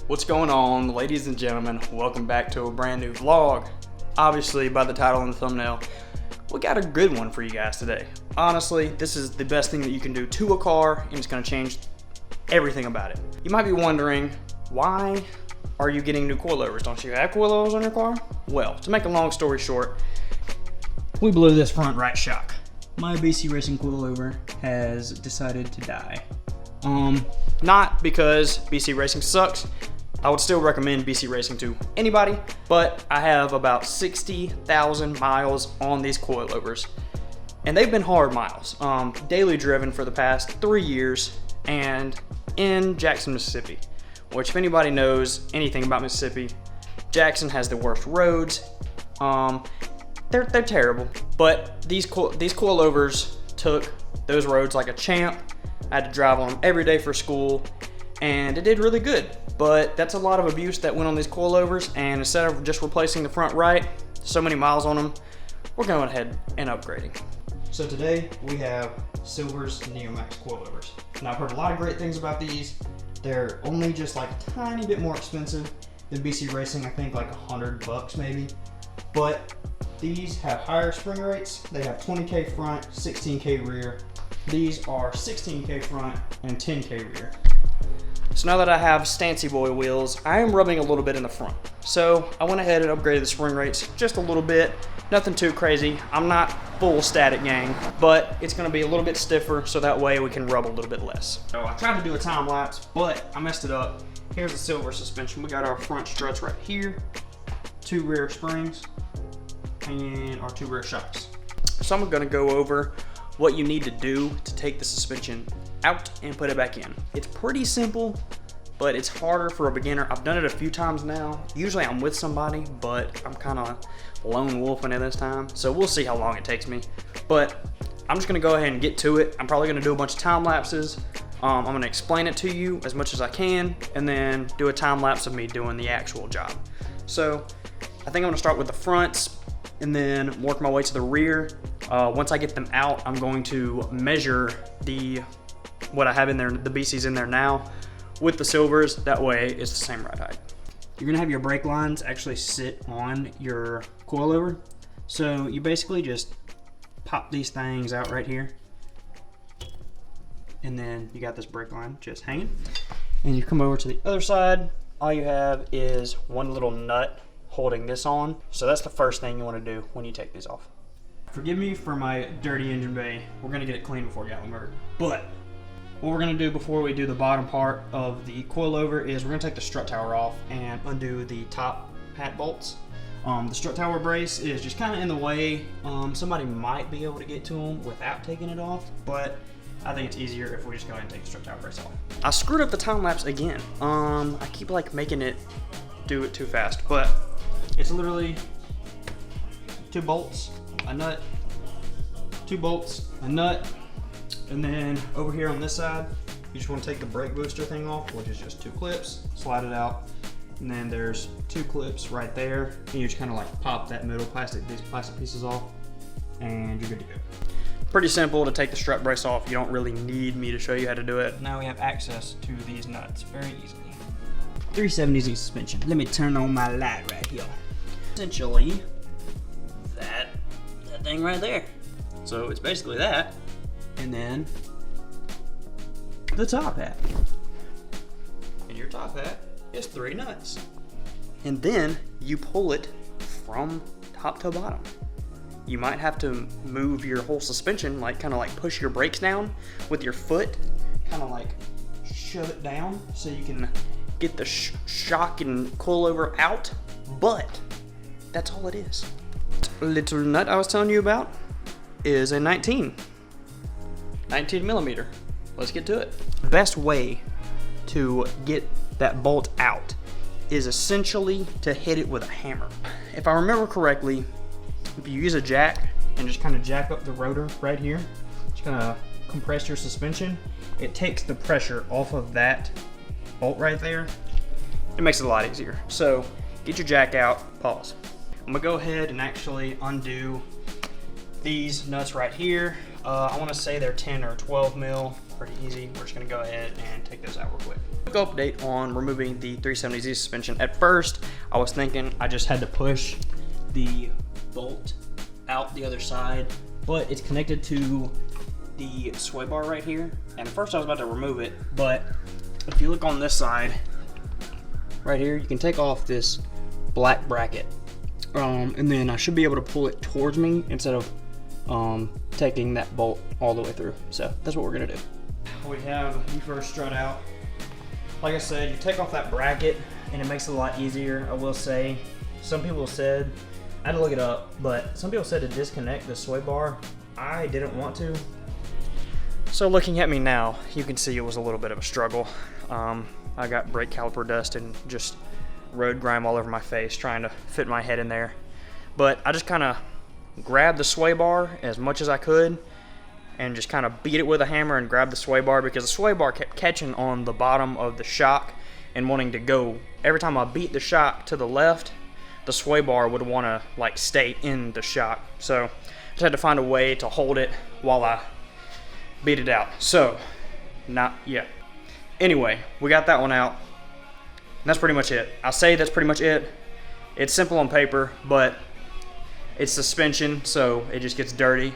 What's going on, ladies and gentlemen? Welcome back to a brand new vlog. Obviously, by the title and the thumbnail, we got a good one for you guys today. Honestly, this is the best thing that you can do to a car, and it's gonna change everything about it. You might be wondering, why are you getting new coilovers? Don't you have coilovers on your car? Well, to make a long story short, we blew this front right shock. My BC Racing Coilover has decided to die. Not because BC Racing sucks. I would still recommend BC Racing to anybody, but I have about 60,000 miles on these coilovers, and they've been hard miles. Daily driven for the past 3 years, and in Jackson, Mississippi, which if anybody knows anything about Mississippi, Jackson has the worst roads. They're terrible, but these coilovers took those roads like a champ. I had to drive on them every day for school, and it did really good. But that's a lot of abuse that went on these coilovers, and instead of just replacing the front right, so many miles on them, we're going ahead and upgrading. So today we have Silvers Neomax coilovers. Now I've heard a lot of great things about these. They're only just like a tiny bit more expensive than BC Racing, I think like $100 maybe. But these have higher spring rates. They have 20K front, 16K rear. These are 16K front and 10K rear. So now that I have Stancy Boy wheels, I am rubbing a little bit in the front. So I went ahead and upgraded the spring rates just a little bit. Nothing too crazy. I'm not full static gang, but it's gonna be a little bit stiffer so that way we can rub a little bit less. So I tried to do a time lapse, but I messed it up. Here's the Silver suspension. We got our front struts right here, 2 rear springs, and our 2 rear shocks. So I'm gonna go over what you need to do to take the suspension out and put it back in. It's pretty simple, but it's harder for a beginner. I've done it a few times now. Usually I'm with somebody, but I'm kind of lone wolfing it this time. So we'll see how long it takes me. But I'm just gonna go ahead and get to it. I'm probably gonna do a bunch of time lapses. I'm gonna explain it to you as much as I can, and then do a time lapse of me doing the actual job. So I think I'm gonna start with the fronts and then work my way to the rear. Once I get them out, I'm going to measure what I have in there, the BC's in there now, with the Silvers. That way it's the same ride height. You're gonna have your brake lines actually sit on your coilover. So you basically just pop these things out right here, and then you got this brake line just hanging. And you come over to the other side, all you have is one little nut holding this on. So that's the first thing you wanna do when you take these off. Forgive me for my dirty engine bay. We're gonna get it clean before Gatling Bird. But what we're gonna do before we do the bottom part of the coilover is we're gonna take the strut tower off and undo the top hat bolts. The strut tower brace is just kind of in the way. Somebody might be able to get to them without taking it off, but I think it's easier if we just go ahead and take the strut tower brace off. I screwed up the time lapse again. I keep like making it do it too fast, but it's literally 2 bolts, a nut, 2 bolts, a nut, and then over here on this side, you just want to take the brake booster thing off, which is just 2 clips, slide it out, and then there's 2 clips right there, and you just kind of like pop that middle these plastic pieces off, and you're good to go. Pretty simple to take the strut brace off. You don't really need me to show you how to do it. Now we have access to these nuts very easily. 370Z suspension. Let me turn on my light right here. Essentially, that thing right there. So it's basically that, and then the top hat. And your top hat is 3 nuts. And then you pull it from top to bottom. You might have to move your whole suspension, like kind of like push your brakes down with your foot, kind of like shove it down so you can get the shock and coilover out, but that's all it is. Little nut I was telling you about is a 19 millimeter. Let's get to it. The best way to get that bolt out is essentially to hit it with a hammer. If I remember correctly, if you use a jack and just kind of jack up the rotor right here, just kind of compress your suspension, it takes the pressure off of that bolt right there. It makes it a lot easier. So get your jack out, pause. I'm gonna go ahead and actually undo these nuts right here. I wanna say they're 10 or 12 mil. pretty easy. We're just gonna go ahead and take those out real quick. Quick update on removing the 370Z suspension. At first, I was thinking I just had to push the bolt out the other side, but it's connected to the sway bar right here. And at first I was about to remove it, but if you look on this side, right here, you can take off this black bracket. And then I should be able to pull it towards me instead of taking that bolt all the way through. So that's what we're gonna do. We have the first strut out. Like I said, you take off that bracket and it makes it a lot easier. I will say, some people said, I had to look it up, but some people said to disconnect the sway bar. I didn't want to. So looking at me now, you can see it was a little bit of a struggle. I got brake caliper dust and just road grime all over my face trying to fit my head in there. But I just kind of grabbed the sway bar as much as I could and just kind of beat it with a hammer and grabbed the sway bar, because the sway bar kept catching on the bottom of the shock and wanting to go. Every time I beat the shock to the left, the sway bar would want to like stay in the shock. So I just had to find a way to hold it while I beat it out. So, not yet. Anyway, we got that one out. And that's pretty much it. I'll say that's pretty much it. It's simple on paper, but it's suspension, so it just gets dirty.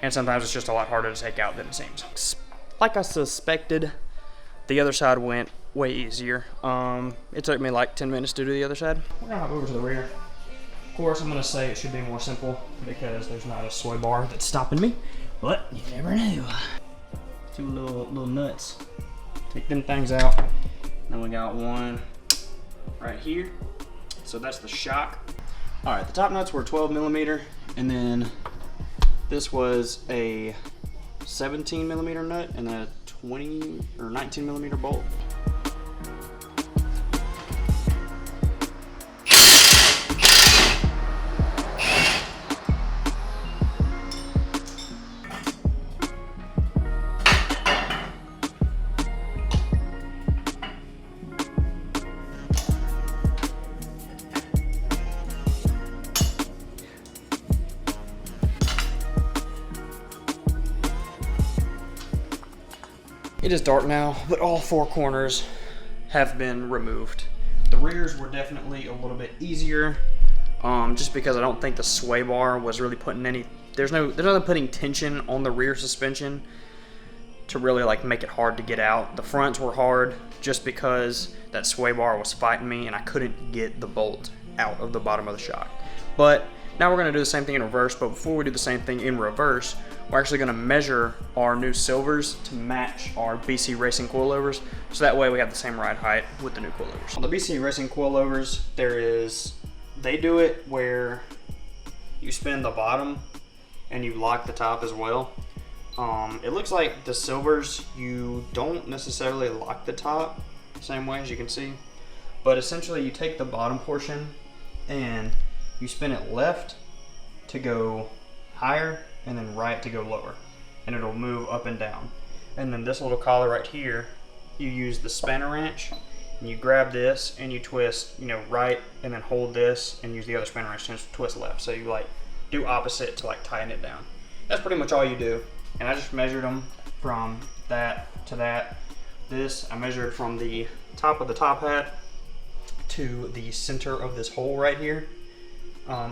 And sometimes it's just a lot harder to take out than it seems. Like I suspected, the other side went way easier. It took me like 10 minutes to do the other side. We're gonna hop over to the rear. Of course, I'm gonna say it should be more simple because there's not a sway bar that's stopping me, but you never know. Two little nuts. Take them things out. Then we got one right here. So that's the shock. All right, the top nuts were 12 millimeter, and then this was a 17 millimeter nut and a 20 or 19 millimeter bolt. It is dark now, but all four corners have been removed. The rears were definitely a little bit easier, just because I don't think the sway bar was really putting any, there's nothing putting tension on the rear suspension to really like make it hard to get out. The fronts were hard just because that sway bar was fighting me and I couldn't get the bolt out of the bottom of the shock. But now we're gonna do the same thing in reverse, but before we do the same thing in reverse, we're actually gonna measure our new Silvers to match our BC Racing Coilovers, so that way we have the same ride height with the new coilovers. On the BC Racing Coilovers, they do it where you spin the bottom and you lock the top as well. It looks like the Silvers, you don't necessarily lock the top the same way as you can see, but essentially you take the bottom portion and you spin it left to go higher and then right to go lower, and it'll move up and down. And then this little collar right here, you use the spanner wrench and you grab this and you twist, right, and then hold this and use the other spanner wrench to twist left. So you like do opposite to like tighten it down. That's pretty much all you do. And I just measured them from that to that. This I measured from the top of the top hat to the center of this hole right here.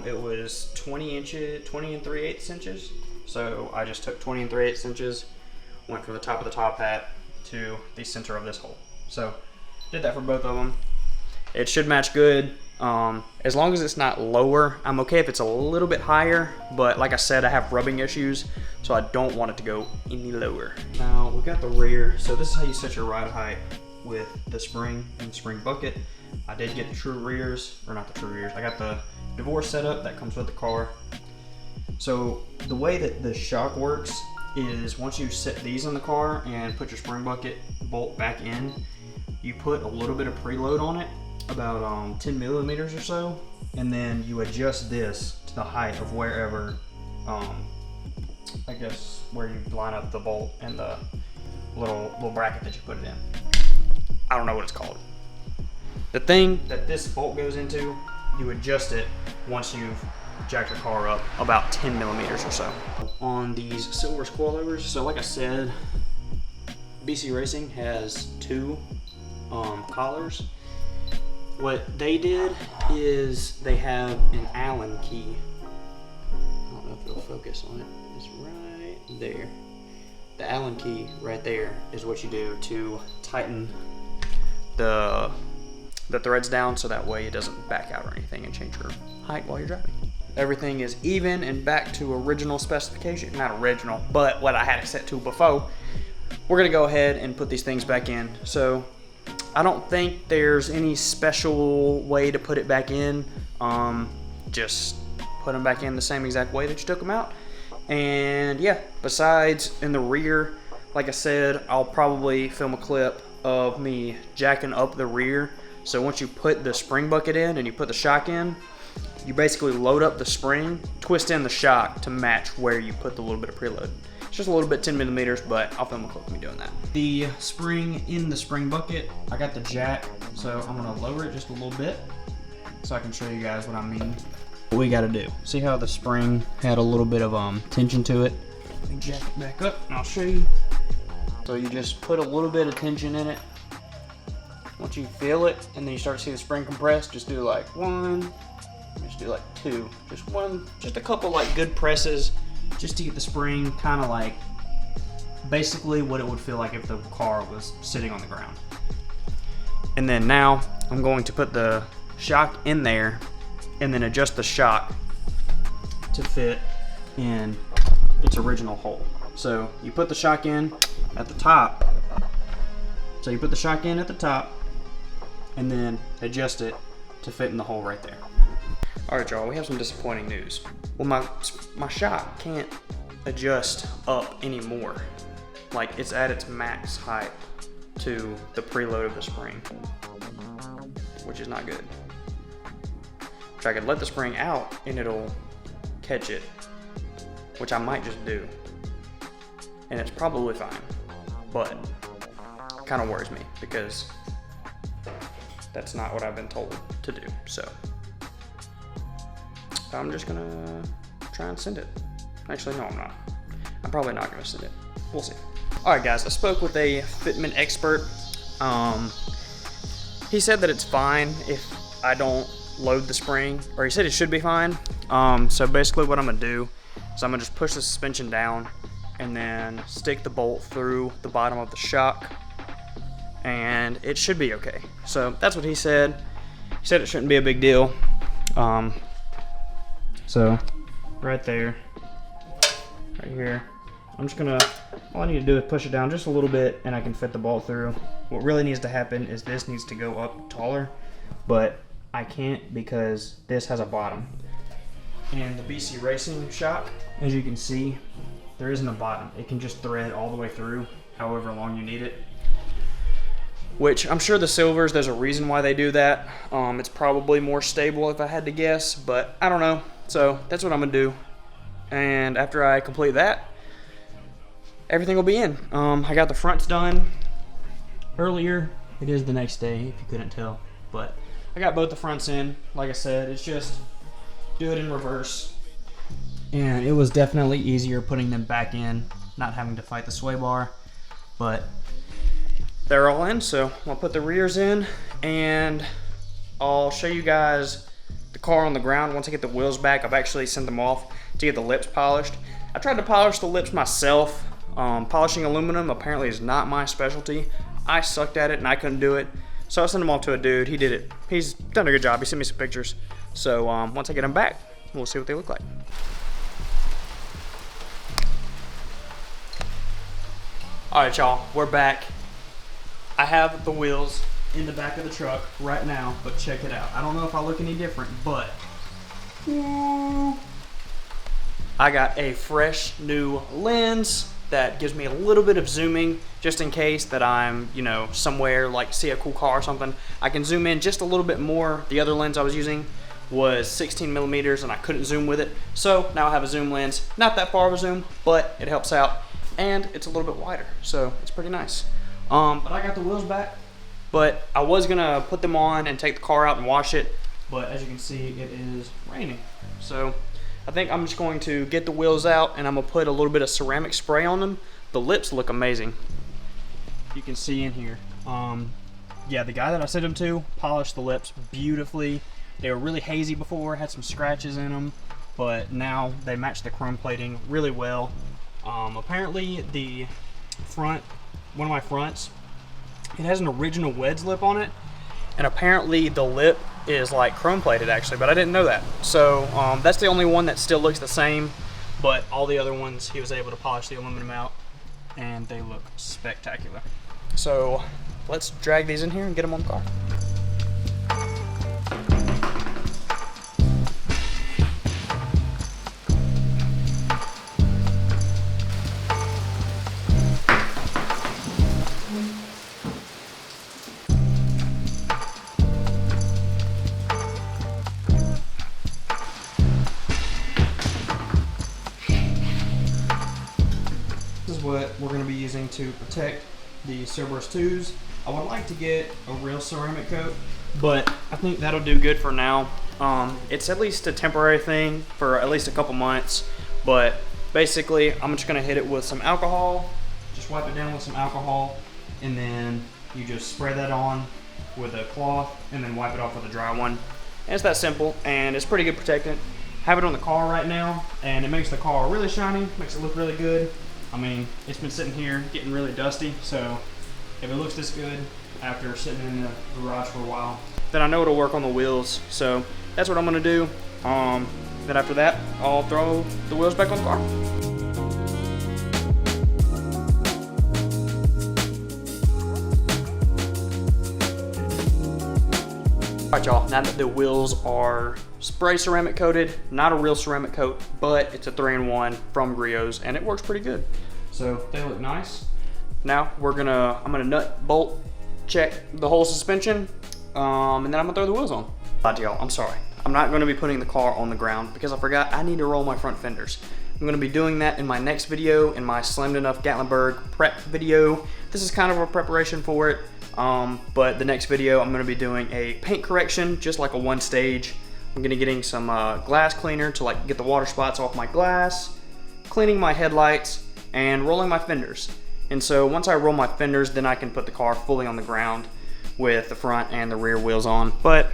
It was 20 and 3/8 inches. So I just took 20 and 3/8 inches, went from the top of the top hat to the center of this hole. So did that for both of them. It should match good. As long as it's not lower, I'm okay if it's a little bit higher, but like I said, I have rubbing issues, so I don't want it to go any lower. Now we got the rear. So this is how you set your ride height with the spring and spring bucket. I did get the true rears, or not the true rears, I got the divorce setup that comes with the car. So the way that the shock works is once you set these in the car and put your spring bucket bolt back in, you put a little bit of preload on it, about 10 millimeters or so, and then you adjust this to the height of wherever, I guess where you line up the bolt and the little bracket that you put it in. I don't know what it's called. The thing that this bolt goes into, you adjust it once you've jacked your car up about 10 millimeters or so. On these Silvers Coilovers, so like I said, BC Racing has two collars. What they did is they have an Allen key. I don't know if it'll focus on it. It's right there. The Allen key right there is what you do to tighten the threads down so that way it doesn't back out or anything and change your height while you're driving. Everything is even and back to original specification. Not original, but what I had it set to before. We're gonna go ahead and put these things back in. So I don't think there's any special way to put it back in. Just put them back in the same exact way that you took them out. And yeah, besides in the rear, like I said, I'll probably film a clip of me jacking up the rear. So once you put the spring bucket in and you put the shock in, you basically load up the spring, twist in the shock to match where you put the little bit of preload. It's just a little bit, 10 millimeters, but I'll film a clip of me doing that. The spring in the spring bucket, I got the jack, so I'm gonna lower it just a little bit so I can show you guys what I mean. What we gotta do, see how the spring had a little bit of tension to it? Let me jack it back up and I'll show you. So you just put a little bit of tension in it. Once you feel it and then you start to see the spring compress, just do like one, just do like two, just one, just a couple like good presses just to get the spring kind of like basically what it would feel like if the car was sitting on the ground. And then now I'm going to put the shock in there and then adjust the shock to fit in its original hole. So you put the shock in at the top. So you put the shock in at the top and then adjust it to fit in the hole right there. All right, y'all, we have some disappointing news. Well, my shock can't adjust up anymore. Like, it's at its max height to the preload of the spring, which is not good. So I could let the spring out and it'll catch it, which I might just do. And it's probably fine, but it kind of worries me because that's not what I've been told to do. So I'm just gonna try and send it. Actually, no, I'm not. I'm probably not gonna send it. We'll see. All right, guys, I spoke with a fitment expert. He said that it's fine if I don't load the spring, or he said it should be fine. So basically what I'm gonna do is I'm gonna just push the suspension down and then stick the bolt through the bottom of the shock, and it should be okay. So that's what he said. He said it shouldn't be a big deal. So right there, right here, I'm just gonna, all I need to do is push it down just a little bit and I can fit the bolt through. What really needs to happen is this needs to go up taller, but I can't because this has a bottom. And the BC Racing shock, as you can see, there isn't a bottom. It can just thread all the way through however long you need it. Which I'm sure the Silvers, there's a reason why they do that. It's probably more stable if I had to guess, but I don't know. So that's what I'm gonna do. And after I complete that, everything will be in. I got the fronts done earlier. It is the next day if you couldn't tell, but I got both the fronts in. Like I said, it's just do it in reverse. And it was definitely easier putting them back in, not having to fight the sway bar, but they're all in. So I'll put the rears in and I'll show you guys the car on the ground. Once I get the wheels back, I've actually sent them off to get the lips polished. I tried to polish the lips myself. Polishing aluminum apparently is not my specialty. I sucked at it and I couldn't do it. So I sent them off to a dude. He did it. He's done a good job. He sent me some pictures. So once I get them back, we'll see what they look like. All right, y'all, we're back. I have the wheels in the back of the truck right now, but check it out. I don't know if I look any different, but I got a fresh new lens that gives me a little bit of zooming just in case that I'm, you know, somewhere like see a cool car or something. I can zoom in just a little bit more. The other lens I was using was 16 millimeters and I couldn't zoom with it. So now I have a zoom lens. Not that far of a zoom, but it helps out. And it's a little bit wider, so it's pretty nice. But I got the wheels back, but I was gonna put them on and take the car out and wash it, but as you can see, it is raining. So I think I'm just going to get the wheels out and I'm gonna put a little bit of ceramic spray on them. The lips look amazing. you can see in here. Yeah, the guy that I sent them to polished the lips beautifully. They were really hazy before, had some scratches in them, but now they match the chrome plating really well. Apparently the front, one of my fronts, it has an original wedge lip on it, and apparently the lip is like chrome plated actually, but I didn't know that. So that's the only one that still looks the same, but all the other ones he was able to polish the aluminum out, and they look spectacular. So let's drag these in here and get them on the car. This is what we're going to be using to protect the Silvers 2s. I would like to get a real ceramic coat, but I think that'll do good for now. It's at least a temporary thing for at least a couple months, but basically I'm just going to hit it with some alcohol, just wipe it down with some alcohol, and then you just spray that on with a cloth and then wipe it off with a dry one. And it's that simple, and it's pretty good protectant. Have it on the car right now, and it makes the car really shiny, makes it look really good. I mean, it's been sitting here getting really dusty, so if it looks this good after sitting in the garage for a while, then I know it'll work on the wheels. So that's what I'm gonna do. Then after that, I'll throw the wheels back on the car. Alright y'all, now that the wheels are spray ceramic coated, not a real ceramic coat, but it's a 3-in-1 from Griot's, and it works pretty good. So they look nice. Now I'm gonna nut, bolt, check the whole suspension, and then I'm gonna throw the wheels on. Y'all, I'm sorry. I'm not gonna be putting the car on the ground because I forgot I need to roll my front fenders. I'm gonna be doing that in my next video, in my Slammed Enough Gatlinburg prep video. This is kind of a preparation for it, but the next video I'm gonna be doing a paint correction, just like a 1-stage. I'm gonna be getting some glass cleaner to like get the water spots off my glass, cleaning my headlights, and rolling my fenders. And so once I roll my fenders, then I can put the car fully on the ground with the front and the rear wheels on. But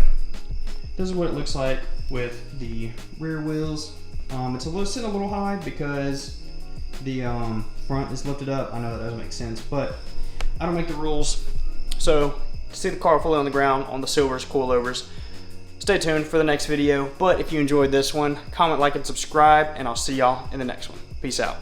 this is what it looks like with the rear wheels. It's sitting a little high because the front is lifted up. I know that doesn't make sense, but I don't make the rules. So to see the car fully on the ground on the Silvers Coilovers, stay tuned for the next video. But if you enjoyed this one, comment, like, and subscribe, and I'll see y'all in the next one. Peace out.